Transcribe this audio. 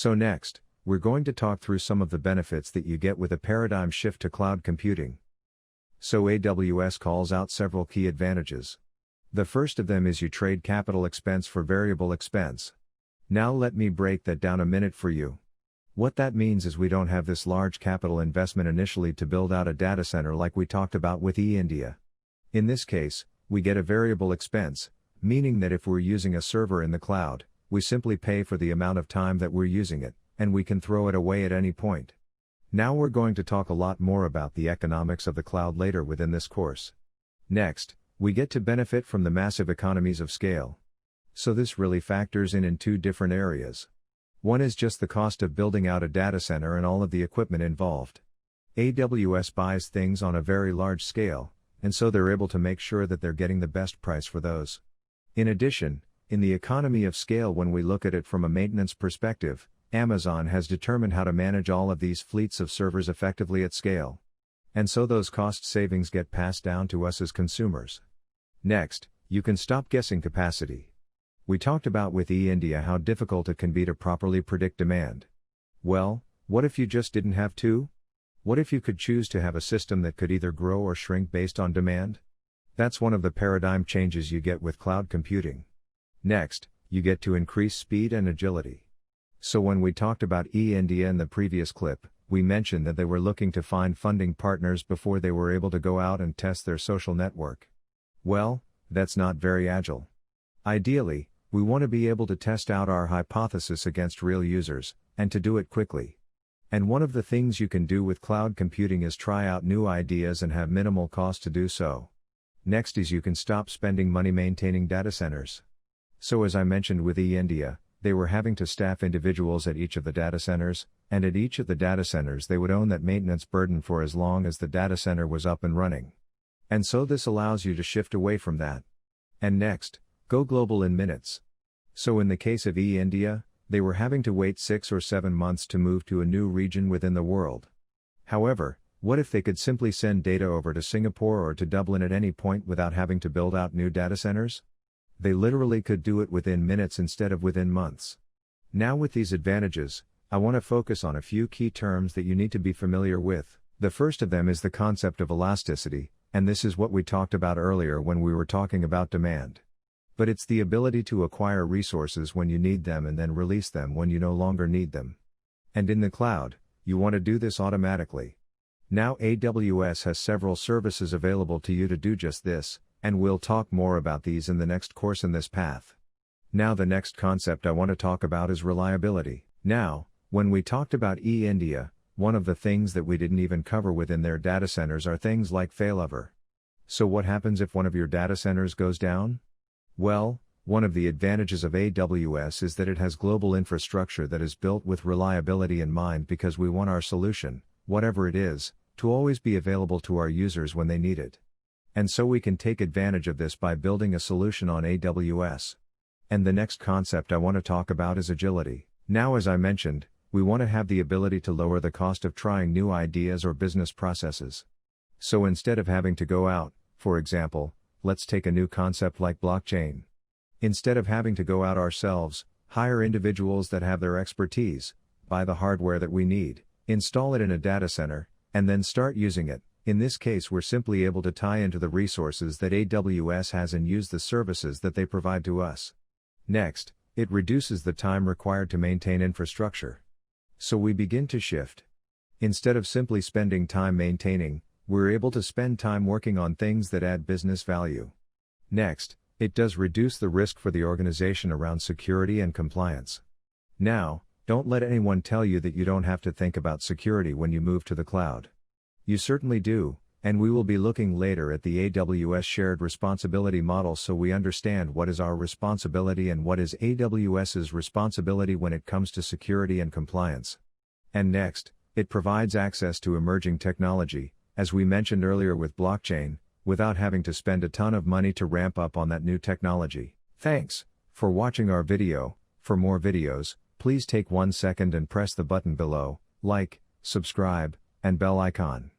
So next, we're going to talk through some of the benefits that you get with a paradigm shift to cloud computing. So AWS calls out several key advantages. The first of them is you trade capital expense for variable expense. Now let me break that down a minute for you. What that means is we don't have this large capital investment initially to build out a data center like we talked about with India. In this case, we get a variable expense, meaning that if we're using a server in the cloud, we simply pay for the amount of time that we're using it, and we can throw it away at any point. Now we're going to talk a lot more about the economics of the cloud later within this course. Next, we get to benefit from the massive economies of scale. So this really factors in two different areas. One is just the cost of building out a data center and all of the equipment involved. AWS buys things on a very large scale, and so they're able to make sure that they're getting the best price for those. In addition, in the economy of scale, when we look at it from a maintenance perspective, Amazon has determined how to manage all of these fleets of servers effectively at scale. And so those cost savings get passed down to us as consumers. Next, you can stop guessing capacity. We talked about with India how difficult it can be to properly predict demand. Well, what if you just didn't have to? What if you could choose to have a system that could either grow or shrink based on demand? That's one of the paradigm changes you get with cloud computing. Next, you get to increase speed and agility. So when we talked about India in the previous clip, we mentioned that they were looking to find funding partners before they were able to go out and test their social network. Well, that's not very agile. Ideally, we want to be able to test out our hypothesis against real users, and to do it quickly. And one of the things you can do with cloud computing is try out new ideas and have minimal cost to do so. Next is you can stop spending money maintaining data centers. So as I mentioned with India, they were having to staff individuals at each of the data centers, and at each of the data centers they would own that maintenance burden for as long as the data center was up and running. And so this allows you to shift away from that. And next, go global in minutes. So in the case of India, they were having to wait 6 or 7 months to move to a new region within the world. However, what if they could simply send data over to Singapore or to Dublin at any point without having to build out new data centers? They literally could do it within minutes instead of within months. Now with these advantages, I want to focus on a few key terms that you need to be familiar with. The first of them is the concept of elasticity, and this is what we talked about earlier when we were talking about demand. But it's the ability to acquire resources when you need them and then release them when you no longer need them. And in the cloud, you want to do this automatically. Now AWS has several services available to you to do just this, and we'll talk more about these in the next course in this path. Now the next concept I want to talk about is reliability. Now, when we talked about India, one of the things that we didn't even cover within their data centers are things like failover. So what happens if one of your data centers goes down? Well, one of the advantages of AWS is that it has global infrastructure that is built with reliability in mind, because we want our solution, whatever it is, to always be available to our users when they need it. And so we can take advantage of this by building a solution on AWS. And the next concept I want to talk about is agility. Now, as I mentioned, we want to have the ability to lower the cost of trying new ideas or business processes. So instead of having to go out, for example, let's take a new concept like blockchain. Instead of having to go out ourselves, hire individuals that have their expertise, buy the hardware that we need, install it in a data center, and then start using it. In this case, we're simply able to tie into the resources that AWS has and use the services that they provide to us. Next, it reduces the time required to maintain infrastructure. So we begin to shift. Instead of simply spending time maintaining, we're able to spend time working on things that add business value. Next, it does reduce the risk for the organization around security and compliance. Now, don't let anyone tell you that you don't have to think about security when you move to the cloud. You certainly do, and we will be looking later at the AWS shared responsibility model so we understand what is our responsibility and what is AWS's responsibility when it comes to security and compliance. And next, it provides access to emerging technology, as we mentioned earlier with blockchain, without having to spend a ton of money to ramp up on that new technology. Thanks for watching our video. For more videos, please take 1 second and press the button below, like, subscribe, and bell icon.